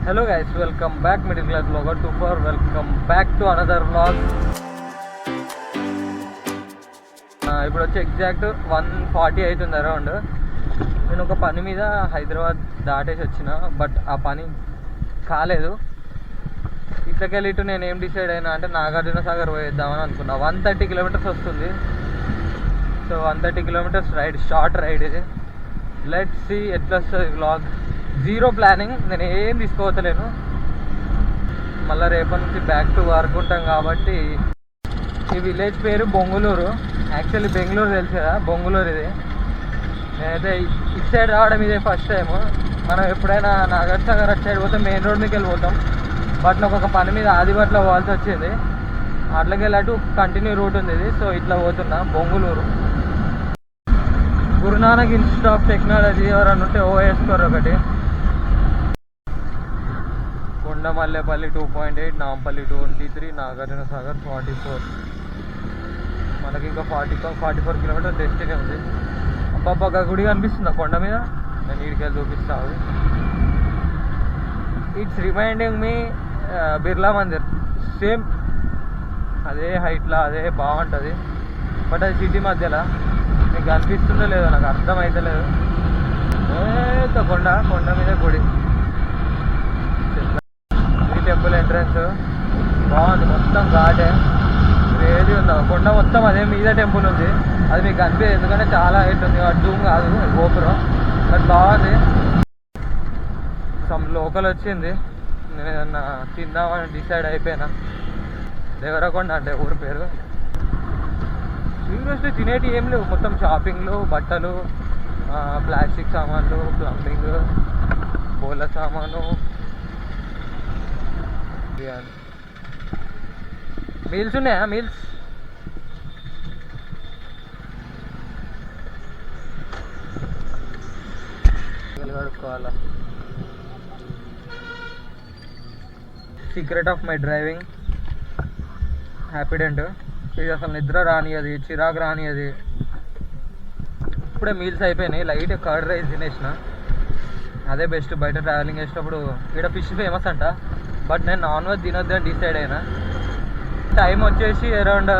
Hello guys, welcome back Middle Class Vlogger 24. Welcome back to another vlog. ఇప్పుడు వచ్చి exact 1:40 అవుతుంది around. నేను ఒక పని మీద హైదరాబాద్ దాటేసి వచ్చిన, బట్ ఆ పని కాలేదు. ఇట్లకెళ్ళి ఇటు నేను ఏం డిసైడ్ అయినా అంటే నాగార్జున సాగర్ పోయేద్దామని అనుకున్నా. 130 కిలోమీటర్స్ వస్తుంది. So 130 kilometres ride, short ride ఇది. లెట్స్ సీ ఎట్లా వస్తుంది వ్లాగ్. జీరో ప్లానింగ్, నేను ఏం తీసుకోవట్లేను. మళ్ళీ రేపటి నుంచి బ్యాక్ టు వర్క్ ఉంటాం కాబట్టి. ఈ విలేజ్ పేరు బొంగులూరు. యాక్చువల్లీ బెంగళూరు తెలుసు కదా, బొంగులూరు ఇది. నేనైతే ఇటు సైడ్ రావడం ఇదే ఫస్ట్ టైం. మనం ఎప్పుడైనా నాగార్జున సాగర్ అటు సైడ్ పోతే మెయిన్ రోడ్ మీదకి వెళ్ళిపోతాం. బట్ నాకు ఒక పని మీద ఆదిబట్లో పోవాల్సి వచ్చింది. అట్లకి వెళ్ళట్టు కంటిన్యూ రూట్ ఉంది ఇది. సో ఇట్లా పోతున్నా Bongloor. Guru Nanak institute of technology ఎవరన్నా ఉంటే ఓఎస్కోర్ ఒకటి. కొండమల్లేపల్లి 2.8, నాంపల్లి 23, నాగార్జున సాగర్ 44. మనకి ఇంకా 44 కిలోమీటర్ డెస్టినీ ఉంది. అబ్బాబ్బా గుడి కనిపిస్తుందా కొండ మీద? నేను ఈడికెళ్ళి చూపిస్తాను. It's reminding me Birla Mandir. Same అదే హైట్లో, అదే బాగుంటుంది. బట్ అది సిటీ మధ్యలో. మీకు కనిపిస్తుందో లేదో నాకు అర్థమైతలేదు. కొండ మీద గుడి. టెంపుల్ ఎంట్రన్స్ బాగుంది, మొత్తం ఘాటే. క్రేజీ ఉంది. కొండ మొత్తం అదే మీద టెంపుల్ ఉంది. అది మీకు కనిపించదు ఎందుకంటే చాలా హైట్ ఉంది. జూమ్ కాదు గోపురం, బట్ బాగుంది. సమ్ లోకల్ వచ్చింది. నేను ఏదన్నా తిందామని డిసైడ్ అయిపోయినా. దేవరకొండ అంటే ఊరి పేరు. యూనివర్సిటీ తినేటి ఏం లేవు, మొత్తం షాపింగ్లు, బట్టలు, ప్లాస్టిక్ సామాన్లు, ప్లంబింగ్, పూల సామాను, మీల్స్ ఉన్నాయా? మీల్స్ కడుక్కోవాలా. Secret of my driving Happydent. ఇది అసలు నిద్ర రానియది, చిరాకు రానియది. ఇప్పుడే మీల్స్ అయిపోయినాయి. లైట్ కర్డ్ రైస్ తినేసిన. అదే బెస్ట్. బయట ట్రావెలింగ్ చేసేటప్పుడు. ఇక్కడ ఫిష్ ఫేమస్ అంట, బట్ నేను నాన్ వెజ్ తినొద్దని డిసైడ్ అయినా. టైం వచ్చేసి అరౌండ్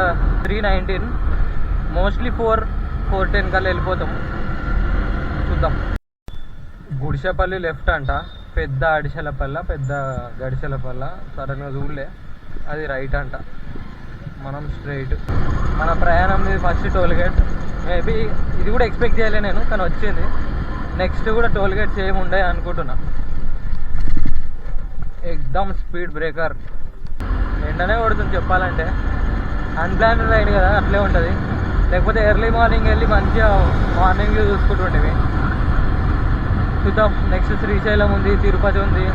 3:19. మోస్ట్లీ 4:10 కల్లా వెళ్ళిపోతాము. చూద్దాం. గుడిసెపల్లి లెఫ్ట్ అంట. పెద్ద గడిసెలపల్ల సడన్గా చూడలే. అది రైట్ అంట. మనం స్ట్రైట్. మన ప్రయాణం ఫస్ట్ టోల్గేట్. మేబీ ఇది కూడా ఎక్స్పెక్ట్ చేయలే నేను, కానీ వచ్చింది. నెక్స్ట్ కూడా టోల్గేట్స్ ఏమి ఉండవు అనుకుంటున్నా. ఎక్దమ్ స్పీడ్ బ్రేకర్. వెంటనే కొడుతుంది చెప్పాలంటే. అన్ప్లాన్డ్ రైడ్ కదా, అట్లే ఉంటుంది. లేకపోతే ఎర్లీ మార్నింగ్ వెళ్ళి మంచిగా మార్నింగ్ చూసుకుంటుండేవి. చూద్దాం. నెక్స్ట్ శ్రీశైలం ఉంది, తిరుపతి ఉంది,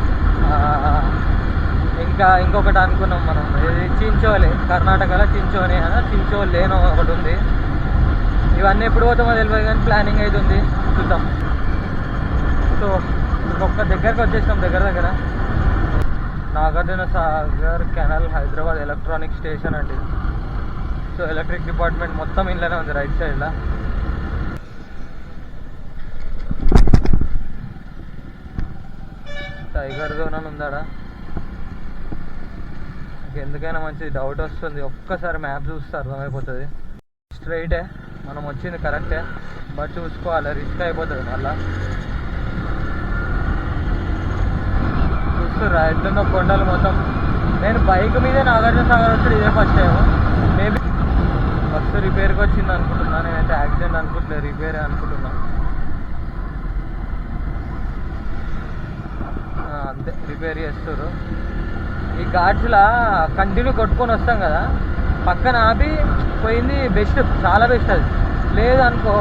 ఇంకొకటి అనుకున్నాం మనం. ఇది చించోలి, కర్ణాటకలో చించోలి లేనో ఒకటి ఉంది. ఇవన్నీ ఎప్పుడు పోతామో తెలియదు, కానీ ప్లానింగ్ అవుతుంది. చూద్దాం. సో ఇంకొక దగ్గరకు వచ్చేసినాం. దగ్గర Nagarjuna Sagar canal, Hyderabad electronic station అండి. సో ఎలక్ట్రిక్ డిపార్ట్మెంట్ మొత్తం ఇంట్లోనే ఉంది రైట్ సైడ్లో. టైగర్ జోన్ అని ఉందాడా? ఎందుకైనా మంచిది. డౌట్ వస్తుంది, ఒక్కసారి మ్యాప్ చూస్తే అర్థమైపోతుంది. స్ట్రైటే మనం వచ్చింది, కరెక్టే. బట్ చూసుకోవాలి, రిస్క్ అయిపోతుంది మళ్ళా. చూస్తుర్రా ఎట్లున్న కొండలు మొత్తం. నేను బైక్ మీదే నాగార్జున సాగర్ వచ్చాడు, ఇదే ఫస్ట్ టైం. మేబీ బస్సు రిపేర్కి వచ్చింది అనుకుంటున్నా. నేనైతే యాక్సిడెంట్ అనుకుంటలేదు, రిపేరే అనుకుంటున్నా. అంతే, రిపేర్ చేస్తారు. ఈ ఘాట్స్లా కంటిన్యూ కొట్టుకొని వస్తాం కదా, పక్కన ఆపి పోయింది బెస్ట్, చాలా బెస్ట్. అది లేదు అనుకో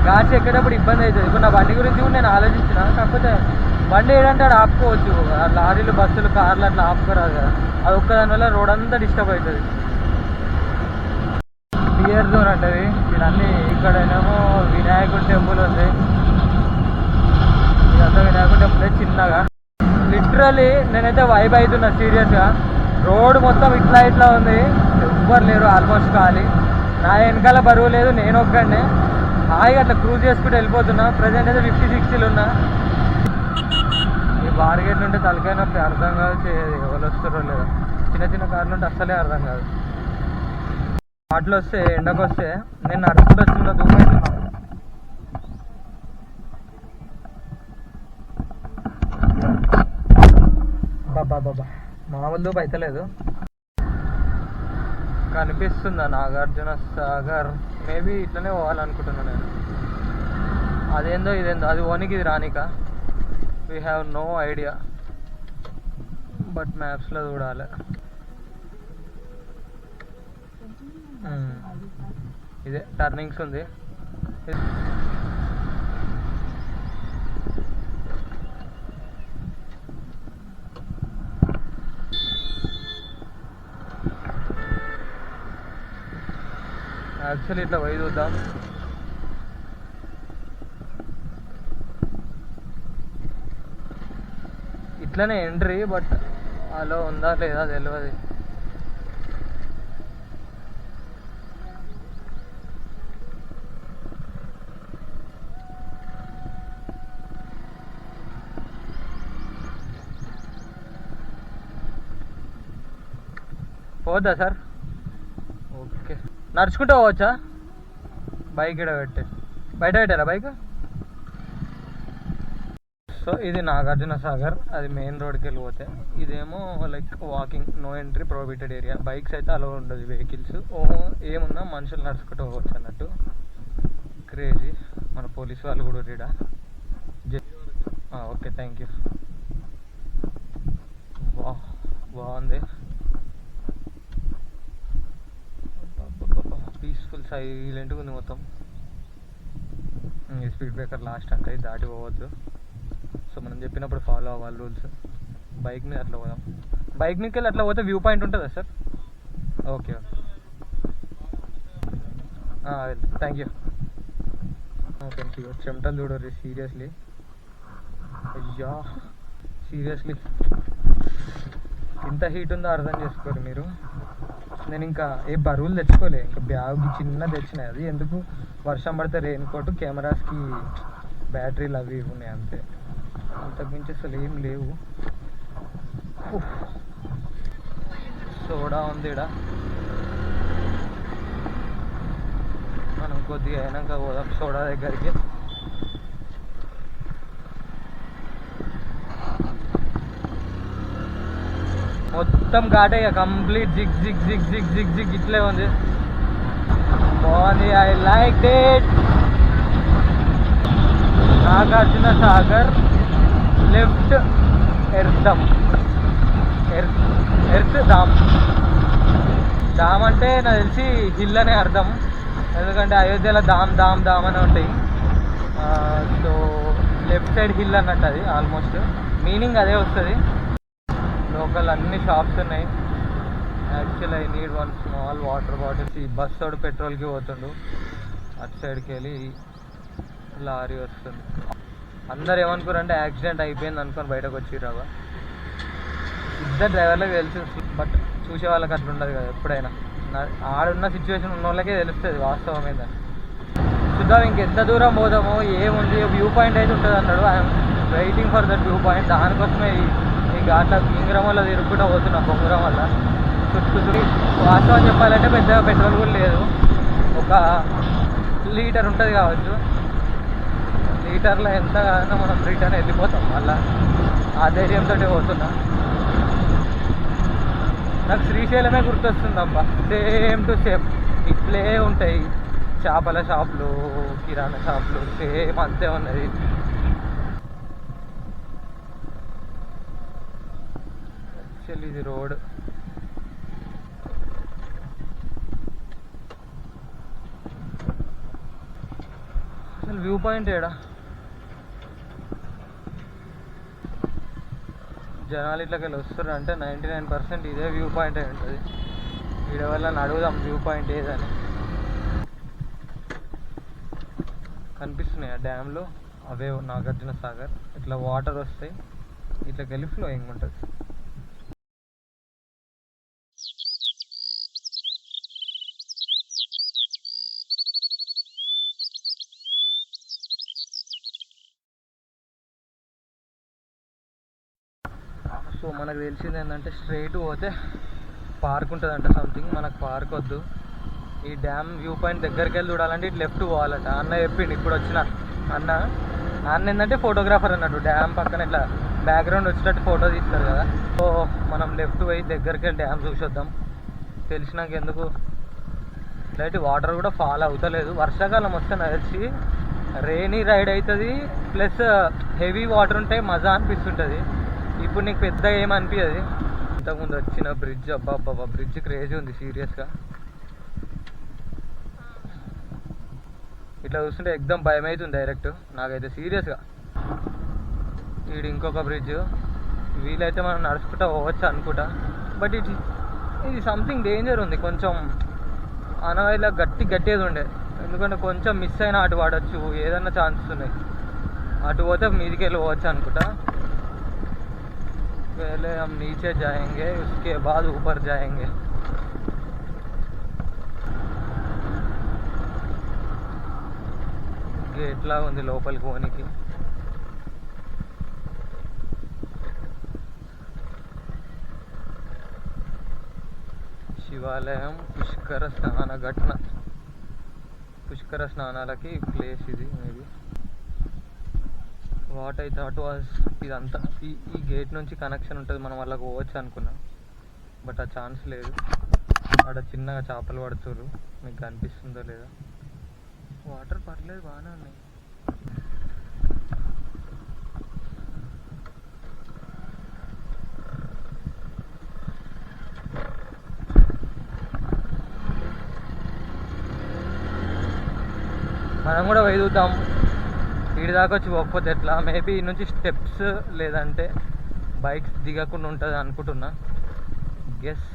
ఘాట్స్ ఎక్కేటప్పుడు ఇబ్బంది అవుతుంది. ఇప్పుడు నా బండి గురించి కూడా నేను ఆలోచించిన. కాకపోతే బండి ఏదంటే అక్కడ ఆపుకోవచ్చు. లారీలు, బస్సులు, కార్లు అట్లా ఆపుకోరాదు కదా. అది ఒక్కదాని వల్ల రోడ్ అంతా డిస్టర్బ్ అవుతుంది. డియర్ జోన్ అంటది ఇవన్నీ. ఇక్కడనేమో వినాయకుడి టెంపుల్ ఉంది. ఇదంతా వినాయకుడి టెంపుల్ చిన్నగా. లిటరలీ నేనైతే వైబ్ అవుతున్నా సీరియస్గా. రోడ్ మొత్తం ఇట్లా ఉంది, ఎవ్వరు లేరు, ఆల్మోస్ట్ ఖాళీ. నా వెనకాల బరువు లేదు, నేను ఒక్కడనే హాయిగా అట్లా క్రూజ్ చేసుకుంటూ వెళ్ళిపోతున్నా. ప్రజెంట్ అయితే 50-60 ఉన్నా. బార్గేట్ ఉంటే తలకాయ నొప్పి, అర్థం కాదు ఎవరు వస్తారో లేదా. చిన్న చిన్న కార్లు ఉంటే అస్సలే అర్థం కాదు. వాటిలో వస్తే ఎండకు వస్తే నేను నడుచుకుంటూ వచ్చిన దూమైతున్నా. బాబా మామూలు దూపు అయితలేదు. కనిపిస్తుందా నాగార్జున సాగర్? మేబీ ఇట్లనే పోవాలనుకుంటున్నాను నేను. అదేందో ఇదేందో, అది ఓనికి ఇది రానిక we have no idea, but మ్యాప్స్లో చూడాలి. ఇదే టర్నింగ్స్ ఉంది. యాక్చువల్లీ ఇట్లా పోయి చూద్దాం. ఇట్లనే ఎంట్రీ, బట్ అలో ఉందా లేదా తెలియదు. పోద్దా సార్? ఓకే, నడుచుకుంటూ పోవచ్చా? బైక్ ఇక్కడ బయట పెట్టారా బైక్? సో ఇది నాగార్జున సాగర్, అది మెయిన్ రోడ్కి వెళ్ళిపోతే. ఇదేమో like walking, no entry, prohibited area. Bikes అయితే అలో ఉండదు, వెహికల్స్ ఏమున్నా మనుషులు నడుచుకుంటూ పోవచ్చు అన్నట్టు. క్రేజీ. మన పోలీసు వాళ్ళు కూడా రీడా. Okay, thank you. బాగుంది, పీస్ఫుల్, సైలెంట్గా ఉంది మొత్తం. స్పీడ్ బ్రేకర్ లాస్ట్ అంటే దాటి పోవద్దు. సో మనం చెప్పినప్పుడు ఫాలో అవ్వాలి రూల్స్. బైక్ మీద అట్లా పోదాం. బైక్ మీదకి వెళ్ళి అట్లా పోతే వ్యూ పాయింట్ ఉంటుందా sir? Okay, thank you. Okay, చెమటలు చూడరు సీరియస్లీ. అయ్యా సీరియస్లీ ఇంత హీట్ ఉందో అర్థం చేసుకోరు మీరు. నేను ఇంకా ఏ బరువులు తెచ్చుకోలే, ఇంకా బ్యాగ్ చిన్న తెచ్చినాయి. అది ఎందుకు, వర్షం పడితే రెయిన్ కోట్, కెమెరాస్కి బ్యాటరీలు అవి ఉన్నాయి అంతే. అంతకుమించి అసలు ఏం లేవు. సోడా ఉంది ఇక్కడ, మనం కొద్దిగా అయినాక పోదాం సోడా దగ్గరికి. మొత్తం ఘాటే, కంప్లీట్ జిగ్ జిగ్ జిగ్ జిగ్ జిగ్ జిగ్ ఇట్లే ఉంది. బాగుంది, I like it. Nagarjuna Sagar left earth dam. Dam అంటే నాకు తెలిసి హిల్ అనే అర్థం, ఎందుకంటే అయోధ్యలో ధామ్ ధామ్ ధామ్ అని ఉంటాయి. సో లెఫ్ట్ సైడ్ హిల్ అన్నట్టు, అది ఆల్మోస్ట్ మీనింగ్ అదే వస్తుంది. లోకల్ అన్ని షాప్స్ ఉన్నాయి. Actual I need one small water bottles. ఈ బస్ తోడు పెట్రోల్కి పోతుండు, అటు సైడ్కి వెళ్ళి లారీ వస్తుంది. అందరు ఏమనుకోరంటే యాక్సిడెంట్ అయిపోయింది అనుకొని బయటకు వచ్చిర్రావా. ఇద్దరు డ్రైవర్లకు తెలుసు, బట్ చూసే వాళ్ళకి అట్లా ఉండదు కదా. ఎప్పుడైనా ఆడున్న సిచ్యువేషన్ ఉన్న వాళ్ళకే తెలుస్తుంది వాస్తవం ఏందని. చూద్దాం ఇంకెంత దూరం పోదామో, ఏముంది. వ్యూ పాయింట్ అయితే ఉంటుంది అన్నాడు. I'm waiting for that view point. దానికోసమే ఈ ఘాట్ల ఇంగ్రం వల్ల తిరుగుకుంటూ పోతున్నా, బొంగురం వల్ల. చుట్టూ వాస్తవం చెప్పాలంటే పెద్దగా పెట్రోల్ కూడా లేదు, ఒక లీటర్ ఉంటుంది కావచ్చు. లీటర్లో ఎంత కాదన్నా మనం రిటర్న్ వెళ్ళిపోతాం మళ్ళా. ఆ ధైర్యంతో పోతున్నా. నాకు శ్రీశైలమే గుర్తొస్తుంది అబ్బా, సేమ్ టు సేమ్ ఇట్లే ఉంటాయి. చేపల షాపులు, కిరాణా షాపులు సేమ్ అంతే ఉన్నది. యాక్చువల్లీ ఇది రోడ్. అసలు వ్యూ పాయింట్ ఏడా? జనాలు ఇట్లకి వెళ్ళి వస్తారు అంటే 99% ఇదే వ్యూ పాయింట్ అయి ఉంటుంది. వీడి వల్ల అడుగుదాం వ్యూ పాయింట్ ఏదని. కనిపిస్తున్నాయి ఆ డ్యామ్లో, అవే నాగార్జున సాగర్. ఇట్లా వాటర్ వస్తాయి, ఇట్లకి వెళ్ళి ఫ్లోయింగ్ ఉంటుంది. సో మనకు తెలిసింది ఏంటంటే స్ట్రైట్ పోతే పార్క్ ఉంటుందంట సంథింగ్. మనకు పార్క్ వద్దు, ఈ డ్యామ్ వ్యూ పాయింట్ దగ్గరికి వెళ్ళి చూడాలంటే ఇటు లెఫ్ట్ పోవాలట. అన్న చెప్పిండు ఇప్పుడు వచ్చిన అన్న. నాన్న ఏంటంటే ఫోటోగ్రాఫర్ అన్నట్టు, డ్యామ్ పక్కన ఇట్లా బ్యాక్గ్రౌండ్ వచ్చేటట్టు ఫోటో తీస్తారు కదా. సో మనం లెఫ్ట్ పోయి దగ్గరికి వెళ్ళి డ్యామ్ చూసొద్దాం. తెలిసినాక ఎందుకు లైట్ వాటర్ కూడా ఫాల్ అవుతలేదు. వర్షాకాలం వస్తే నాకు తెలిసి రెయినీ రైడ్ అవుతుంది, ప్లస్ హెవీ వాటర్ ఉంటే మజా అనిపిస్తుంటుంది. ఇప్పుడు నీకు పెద్ద ఏమనిపించదు. ఇంతకుముందు వచ్చిన బ్రిడ్జ్, అబ్బా బ్రిడ్జ్ క్రేజీ ఉంది సీరియస్గా. ఇట్లా చూస్తుంటే ఎక్దమ్ భయం అవుతుంది డైరెక్ట్ నాకైతే సీరియస్గా. ఇది ఇంకొక బ్రిడ్జ్, వీలైతే మనం నడుచుకుంటా పోవచ్చు అనుకుంటా. బట్ ఇది సంథింగ్ డేంజర్ ఉంది కొంచెం. అనవైలా గట్టిగా ఉండే, ఎందుకంటే కొంచెం మిస్ అయినా అటు పడవచ్చు, ఏదన్నా ఛాన్సెస్ ఉన్నాయి. అటు పోతే మీదికి వెళ్ళి పోవచ్చు అనుకుంటా. पहले हम नीचे जाएंगे, उसके बाद ऊपर जाएंगे. గేట్ లాగా ఉంది లోపలికి పోనీకి. శివాలయం పుష్కర స్నాన ఘటన, పుష్కర స్నానాలకి ప్లేస్ ఇది maybe. What I thought was ఇదంతా ఈ గేట్ నుంచి కనెక్షన్ ఉంటుంది, మనం వాళ్ళకి పోవచ్చు అనుకున్నాం. బట్ ఆ ఛాన్స్ లేదు. అక్కడ చిన్నగా చేపలు పడుతుర్రు, మీకు కనిపిస్తుందో లేదా. వాటర్ పర్లేదు, బాగానే ఉన్నాయి. మనం కూడా పోయి చూద్దాం. వీడి దాకా వచ్చి పోకపోతే ఎట్లా. మేబీ ఈ నుంచి స్టెప్స్ లేదంటే బైక్స్ దిగకుండా ఉంటుంది అనుకుంటున్నా. గెస్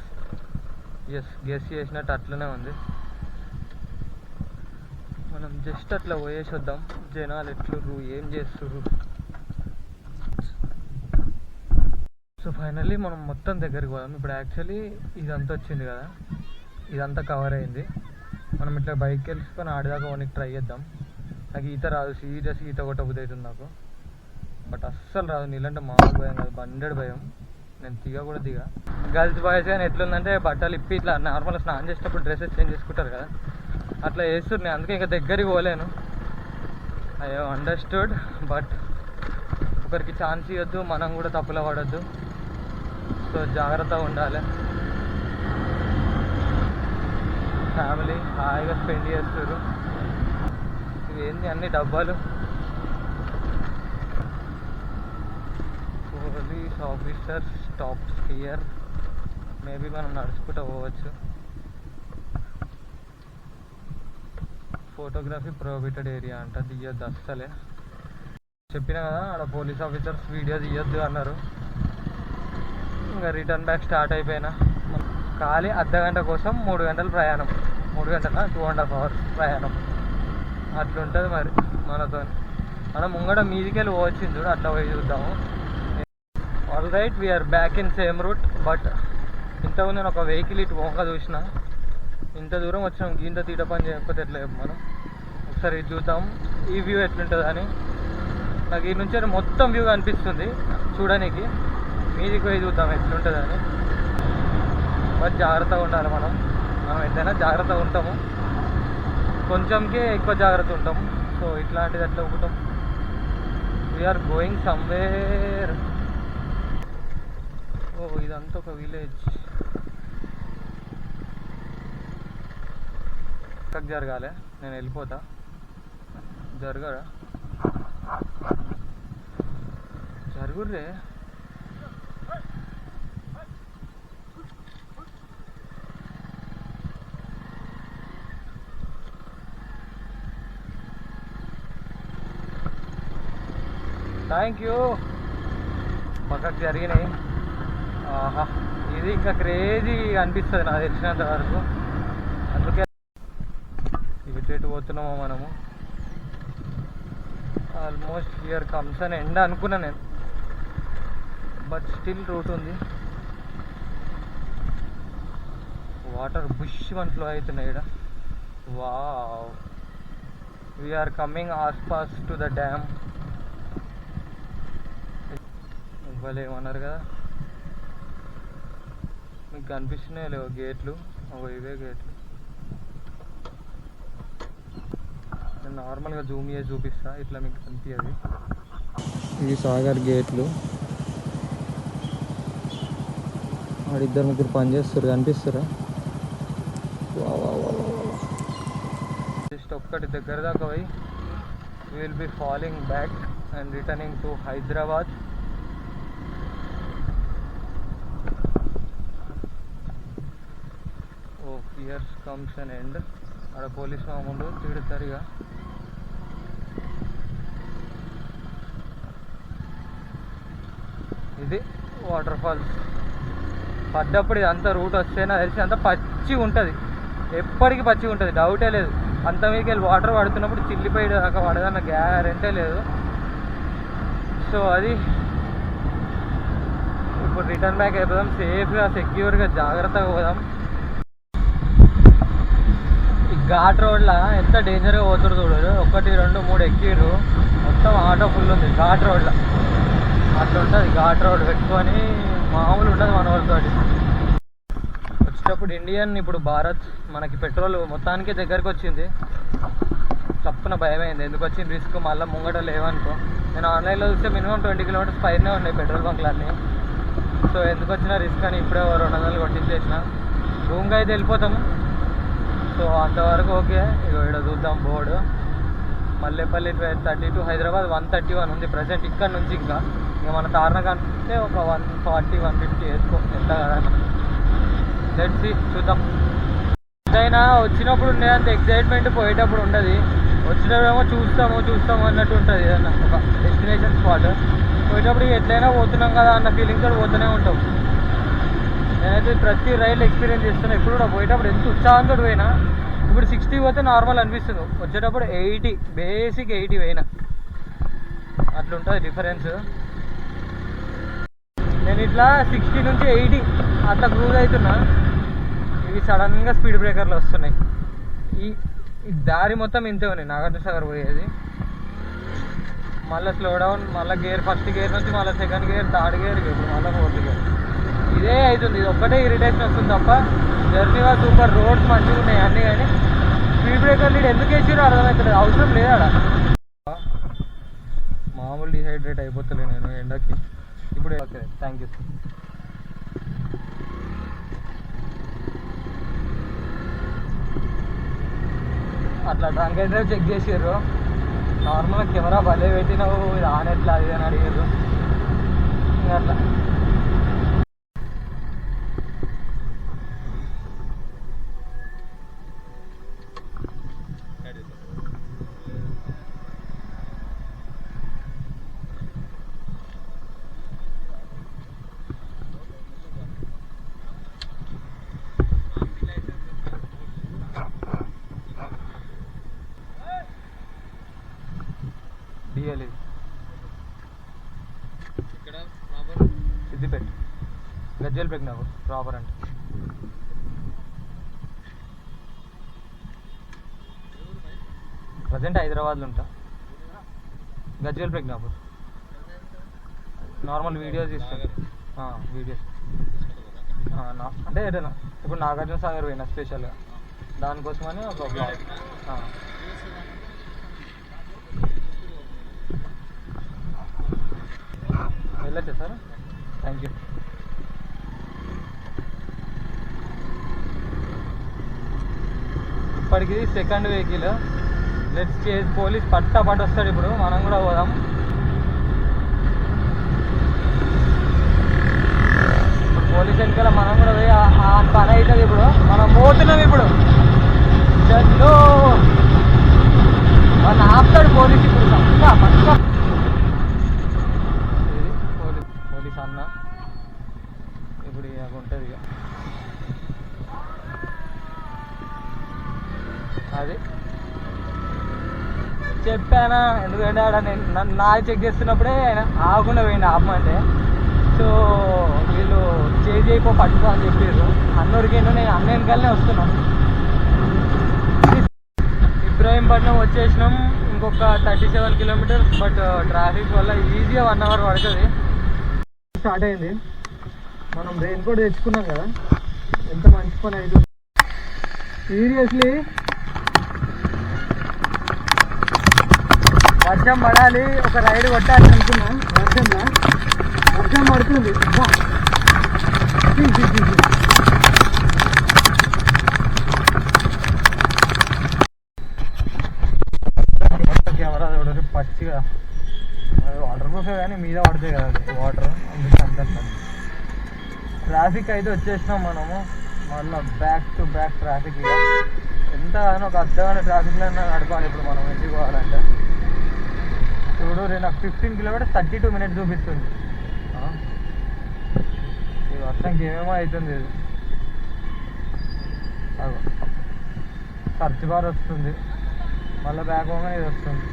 చేసినట్టు అట్లనే ఉంది. మనం జస్ట్ అట్లా పోయేసి వద్దాం. జనాలు ఎట్లుర్రు, ఏం చేస్తుర్రు. సో ఫైనల్లీ మనం మొత్తం దగ్గరికి పోదాం. ఇప్పుడు యాక్చువల్లీ ఇదంతా వచ్చింది కదా, ఇదంతా కవర్ అయింది. మనం ఇట్లా బైక్ వెళ్ళుకొని ఆడిదాకా పోనీకి ట్రై చేద్దాం. నాకు ఈత రాదు, సీరియస్ ఈత కొట్టబుద్ధి అవుతుంది నాకు. బట్ అస్సలు రాదు, నీళ్ళంటే మామూలు భయం కాదు, బండెడ్ భయం. నేను కూడా దిగా. గర్ల్స్ బాయ్స్ కానీ ఎట్లుందంటే బట్టలు ఇప్పి ఇట్లా నార్మల్గా స్నానం చేసేటప్పుడు డ్రెస్సెస్ చేంజ్ చేసుకుంటారు కదా, అట్లా చేస్తున్నారు. నేను అందుకే ఇంకా దగ్గరికి పోలేను. I have understood. బట్ ఒకరికి ఛాన్స్ ఇవ్వద్దు, మనం కూడా తప్పులో పడద్దు. సో జాగ్రత్తగా ఉండాలి. ఫ్యామిలీ హాయిగా స్పెండ్ చేస్తారు. ఇవేంది అన్ని డబ్బాలు. Police officer stops here. Maybe మనం నడుచుకుంటూ పోవచ్చు. ఫోటోగ్రఫీ ప్రొహిబిటెడ్ ఏరియా అంట, తీయొద్దు అస్సలే. చెప్పినా కదా ఆడ పోలీస్ ఆఫీసర్స్ వీడియో తీయొద్దు అన్నారు. ఇంకా రిటర్న్ బ్యాక్ స్టార్ట్ అయిపోయినా. ఖాళీ అర్ధగంట కోసం 3 గంటలు ప్రయాణం. 3 గంటల 2.5 hours ప్రయాణం అట్లుంటుంది మరి మనతో. మనం ముంగడ మీదికి వెళ్ళి పోవచ్చింది చూడు, అట్లా పోయి చూద్దాము. All right, we're back in same route. But ఇంతకుముందు నేను ఒక వెహికల్ ఇటు పోగా చూసిన. ఇంత దూరం వచ్చినాం, ఇంత తీట పని చేయకపోతే ఎట్లా మనం. ఒకసారి ఇది చూద్దాం ఈ వ్యూ ఎట్లుంటుంది అని. నాకు ఈ నుంచి మొత్తం వ్యూ కనిపిస్తుంది చూడడానికి. మీదికి పోయి చూద్దాం ఎట్లుంటుందని. బట్ జాగ్రత్తగా ఉండాలి మనం ఎంతైనా జాగ్రత్తగా ఉంటాము, కొంచెంకే ఎక్కువ జాగ్రత్త ఉంటాము. సో ఇట్లాంటిది ఎట్లా ఒకటాం. We are going somewhere. ఓ ఇదంతా ఒక విలేజ్. పక్కకు జరగాలి, నేను వెళ్ళిపోతా. జరగరా, జరుగుర్రే. Thank you. పక్కకు జరిగినాయి. ఆహా, ఇది ఇంకా క్రేజీ అనిపిస్తుంది నాకు తెలిసినంత వరకు. అందుకే ఇటు పోతున్నామో మనము. ఆల్మోస్ట్ హియర్ కమ్స్ అని ఎండ అనుకున్నా నేను, బట్ స్టిల్ రూట్ ఉంది. వాటర్ బుష్ వన్ ఫ్లో అవుతున్నాయి ఇక్కడ. వావ్, వీఆర్ కమింగ్ ఆస్పాస్ టు ద డ్యామ్. ఇవ్వలేమన్నారు కదా. మీకు కనిపిస్తున్నాయి లేవు గేట్లు, ఇవే గేట్లు. నేను నార్మల్గా జూమ్ చేసి చూపిస్తా, ఇట్లా మీకు కనిపించదు. ఇవి సాగర్ గేట్లు. వాడు 2-3 పని చేస్తారు, కనిపిస్తారా? జస్ట్ ఒక్కటి దగ్గర దాకా పోయి will be falling back and returning to Hyderabad. Oh here's comes an end. ఆడ పోలీస్ మామూలు తిడతారు ఇక. ఇది వాటర్ ఫాల్స్. పడ్డప్పుడు ఇదంతా రూట్ వస్తేనా తెలిసి అంతా పచ్చి ఉంటుంది, ఎప్పటికీ పచ్చి ఉంటుంది, డౌటే లేదు. అంత మీకు వెళ్ళి వాటర్ పడుతున్నప్పుడు చిల్లిపోయి దాకా పడదన్న గ్యారెంటీ లేదు. సో అది ఇప్పుడు రిటర్న్ బ్యాక్ అయిపోదాం, సేఫ్గా సెక్యూర్గా జాగ్రత్తగా పోదాం. ఈ ఘాట్ రోడ్లో ఎంత డేంజర్గా పోతురు చూడరు. 1, 2, 3 ఎక్కిర్రు, మొత్తం ఆటో ఫుల్ ఉంది ఘాట్ రోడ్లో. అట్లా ఉంటుంది ఘాట్ రోడ్ పెట్టుకొని, మామూలు ఉండదు మన వాళ్ళతో. వచ్చేటప్పుడు ఇండియన్, ఇప్పుడు భారత్ మనకి పెట్రోల్ మొత్తానికి దగ్గరకు వచ్చింది. చప్పున భయమైంది, ఎందుకు వచ్చింది రిస్క్, మళ్ళీ ముంగట లేవనుకో. నేను ఆన్లైన్లో చూస్తే మినిమం 20 కిలోమీటర్స్ పైనే ఉన్నాయి పెట్రోల్ బంక్లన్నీ. సో ఎందుకు వచ్చిన రిస్క్ అని ఇప్పుడే 200 కొట్టించేసిన. రూమ్గా అయితే వెళ్ళిపోతాము. సో అంతవరకు ఓకే. ఇక ఇక్కడ చూద్దాం బోర్డు. మల్లేపల్లి 32, హైదరాబాద్ 131 ఉంది ప్రజెంట్. ఇక్కడ నుంచి ఇంకా ఇక మన తారణ కనిపిస్తే ఒక 140, 150 వేసుకో, ఎంత కదా. లెట్స్ సీ, చూద్దాం. ఏదైనా వచ్చినప్పుడు ఉండేంత ఎక్సైట్మెంట్ పోయేటప్పుడు ఉండదు. వచ్చినప్పుడేమో చూస్తాము అన్నట్టు ఉంటుంది. ఏదన్నా ఒక డెస్టినేషన్ స్పాట్ పోయేటప్పుడు ఎట్లయినా పోతున్నాం కదా అన్న ఫీలింగ్ తోటి పోతూనే ఉంటాం. నేనైతే ప్రతి రైలు ఎక్స్పీరియన్స్ చేస్తున్నా. ఇప్పుడు కూడా పోయేటప్పుడు ఎంత ఉత్సాహంతో పోయినా, ఇప్పుడు 60 పోతే నార్మల్ అనిపిస్తుంది, వచ్చేటప్పుడు 80, బేసిక్ 80 పోయినా. అట్లుంటుంది డిఫరెన్స్. నేను ఇట్లా 60 నుంచి 80 అట్లా క్రూజ్ అవుతున్నా. ఇవి సడన్గా స్పీడ్ బ్రేకర్లు వస్తున్నాయి. ఈ దారి మొత్తం ఇంతే ఉన్నాయి, నాగార్జునసాగర్ పోయేది. మళ్ళీ స్లో డౌన్, మళ్ళీ గేర్, ఫస్ట్ గేర్ నుంచి మళ్ళీ సెకండ్ గేర్, థర్డ్ గేర్, ఇప్పుడు మళ్ళీ ఫోర్త్ గేర్. ఇదే అవుతుంది. ఇది ఒక్కటే ఇరిటేషన్ వస్తుంది తప్ప జర్నీగా సూపర్, రోడ్స్ మంచిగా ఉన్నాయి అన్నీ. కానీ స్పీడ్ బ్రేకర్లు ఇది ఎందుకు వేసారో అర్థమవుతుంది, అవసరం లేదా. మామూలు డిహైడ్రేట్ అయిపోతలే నేను ఎండకి. ఇప్పుడు ఓకే, థ్యాంక్ యూ. అట్లా డ్రంక్ అండ్ డ్రైవ్ చెక్ చేసారు. నార్మల్గా కెమెరా భలే పెట్టినావు, ఇది ఆన్ ఎట్లా అది అని అడిగారు. ఇంకా అట్లా డిఎల్ ఇక్కడ ప్రాపర్ సిద్దిపేట, గజ్వేల్పేట నాకు ప్రాపర్. అంటే ప్రజెంట్ హైదరాబాద్లో ఉంటా, గజ్వేల్పేట నాకు. నార్మల్ వీడియోస్ ఇస్తాను, వీడియోస్ అంటే ఏదైనా. ఇప్పుడు నాగార్జునసాగర్ పోయినా స్పెషల్గా దానికోసమని ఒక బ్లాగ్. వెళ్ళచ్చా సార్? Thank you. ఇప్పటికి సెకండ్ వెహికల్. లెట్స్ చేసి పోలీస్ పట్టు వస్తాడు. ఇప్పుడు మనం కూడా పోదాం. ఇప్పుడు పోలీస్ వెనకాల మనం కూడా పోయి ఆ పని అవుతుంది. ఇప్పుడు మనం పోతున్నాం. ఇప్పుడు చల్లో వాళ్ళు ఆపుతాడు పోలీస్. ఇప్పుడు పక్క పోలీస్ అన్న. ఇప్పుడు ఇక ఉంటుంది ఇక అది చెప్పానా. ఎందుకంటే ఆడ నేను నన్ను చెక్ చేస్తున్నప్పుడే ఆయన ఆగకుండా పోయింది ఆపమంటే. సో వీళ్ళు చేంజ్ అయిపో పట్టుకో అని చెప్పారు. అన్నూరికేంటో నేను అన్న వెనకాలనే వస్తున్నాం. ఇబ్రాహీంపట్నం వచ్చేసినాం. ఇంకొక 37 కిలోమీటర్స్. బట్ ట్రాఫిక్ వల్ల ఈజీగా 1 అవర్ పడుతుంది. స్టార్ట్ అయింది. మనం రెయిన్ కోట్ తెచ్చుకున్నాం కదా, ఎంత మంచి పని అయితే. సీరియస్లీ వర్షం పడాలి, ఒక రైడ్ కొట్టాలి అనుకున్నా. వర్షం పడుతుంది. కెమెరా చూడండి పచ్చిగా, అది వాటర్ ప్రూఫే కానీ మీద పడతాయి కదా అది వాటర్, అందుకే అంత ట్రాఫిక్ అయితే వచ్చేసినాం మనము. మళ్ళీ బ్యాక్ టు బ్యాక్ ట్రాఫిక్. ఇక ఎంత కానీ ఒక అర్ధగంట ట్రాఫిక్లో నడపాలి ఇప్పుడు మనం ఇంటికి పోవాలంటే. చూడు నాకు 15 కిలోమీటర్స్ 32 minutes చూపిస్తుంది. ఈ వర్షంకి ఏమేమో అవుతుంది. ఇది సర్చ్ బార్ వస్తుంది, మళ్ళీ బ్యాక్ పోగానే ఇది వస్తుంది.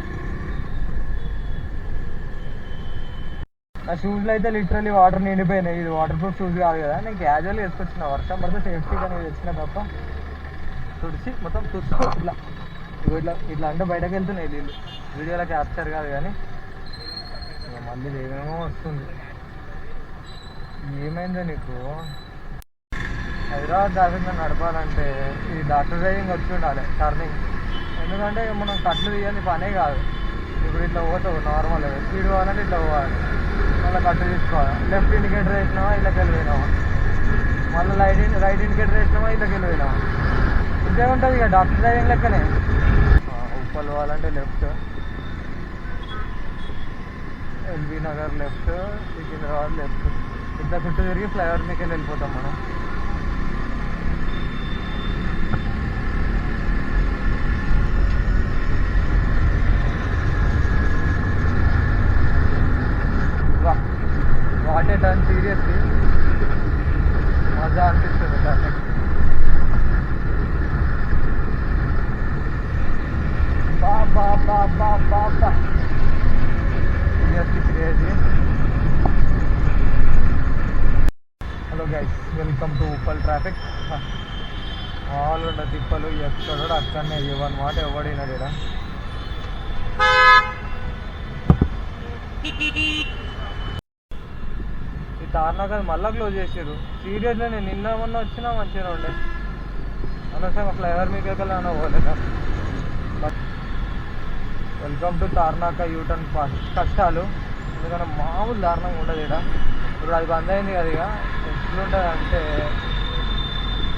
నా షూస్లో అయితే లిటరల్లీ వాటర్ నిండిపోయినాయి. ఇది వాటర్ ప్రూఫ్ షూస్ కాదు కదా, నేను క్యాజువల్గా వేసుకొచ్చిన. వర్షం పడితే సేఫ్టీ కానీ తెచ్చిన తప్ప తుడిచి మొత్తం తుడుచుకో. ఇట్లా అంటే బయటకు వెళ్తున్నాయి నీళ్ళు. వీడియోలో క్యాప్చర్ కాదు కానీ మళ్ళీ ఏమేమో వస్తుంది. ఏమైందో నీకు? హైదరాబాద్ ట్రాఫిక్లో నడపాలంటే ఈ డాక్టర్ డ్రైవింగ్ వచ్చి ఉండాలి, టర్నింగ్. ఎందుకంటే మనం కట్లు తీయాలి పనే కాదు. ఇప్పుడు ఇట్లా పోతావు నార్మల్ స్పీడ్ పోవాలంటే ఇట్లా పోవాలి, మళ్ళీ కట్టు తీసుకోవాలి. లెఫ్ట్ ఇండికేటర్ వేసినావా ఇళ్ళకి వెళ్ళిపోయినావా, మళ్ళీ రైట్ ఇండికేటర్ వేసినావా ఇళ్ళకి వెళ్ళిపోయినావా. ఇంతే ఉంటుంది ఇక డాక్టర్ డ్రైవింగ్ లెక్కనే. ఉప్పల్ పోవాలంటే left, LB Nagar left, Secunderabad left, ఇంత చుట్టూ తిరిగి ఫ్లైఓవర్ మీకు వెళ్ళిపోతాం మనం. వాట్ ఏ టర్న్, సీరియస్లీ మజా అనిపిస్తుంది traffic. Baba seriously crazy. Hello guys, welcome to Uppal traffic. మామూలు ఉండే తిప్పలు ఎక్కడ అక్కడనే ఇవ్వని మాట ఎవడినా కూడా. ఈ తార్నాక మళ్ళీ క్లోజ్ చేసారు. సీరియస్లీ నేను నిన్న మొన్న వచ్చినా మంచిగా ఉండే, అనవసరంగా ఫ్లైఓవర్ మీకు ఎక్కలేనా పోలేదా. But welcome to Tarnaka U turn pass. కష్టాలు ఎందుకంటే మామూలు దారుణంగా ఉండదు ఇక్కడ. ఇప్పుడు అది బంద్ అయింది కదా, ఇక ఎట్లుంటుంది అంటే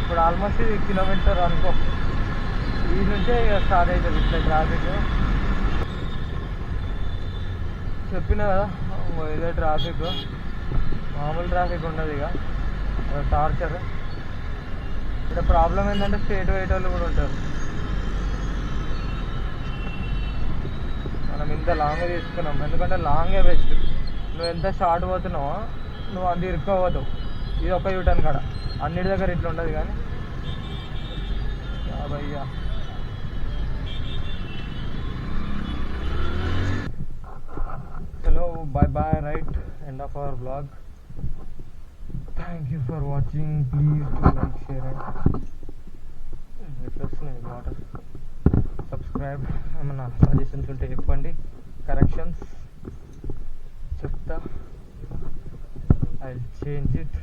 ఇప్పుడు ఆల్మోస్ట్ ఇది కిలోమీటర్ అనుకో, ఈ నుంచే ఇక స్టార్ట్ అవుతుంది ఇట్లా ట్రాఫిక్. చెప్పిన కదా ఇదే ట్రాఫిక్, మామూలు ట్రాఫిక్ ఉండదు ఇక, టార్చర్. ఇక్కడ ప్రాబ్లం ఏంటంటే స్టేట్ వైట్ వాళ్ళు కూడా ఉంటారు. మనం ఇంత లాంగ్ తీసుకున్నాం ఎందుకంటే లాంగే బెస్ట్. నువ్వు ఎంత షార్ట్ పోతున్నావో నువ్వు అంత ఇరుక్కోపోతావు. ఇది ఒక యూటర్న్ కాడ, అన్నిటి దగ్గర ఇట్లా ఉండదు. కానీ భయ్యా చలో bye bye, right end of our blog. Thank you for watching. Please to like, share and ఎట్లా వస్తున్నాయి వాటర్. సబ్స్క్రైబ్. ఏమన్నా సజెషన్స్ ఉంటే చెప్పండి, కరెక్షన్స్ చెప్తా, ఐ చేంజ్ ఇట్.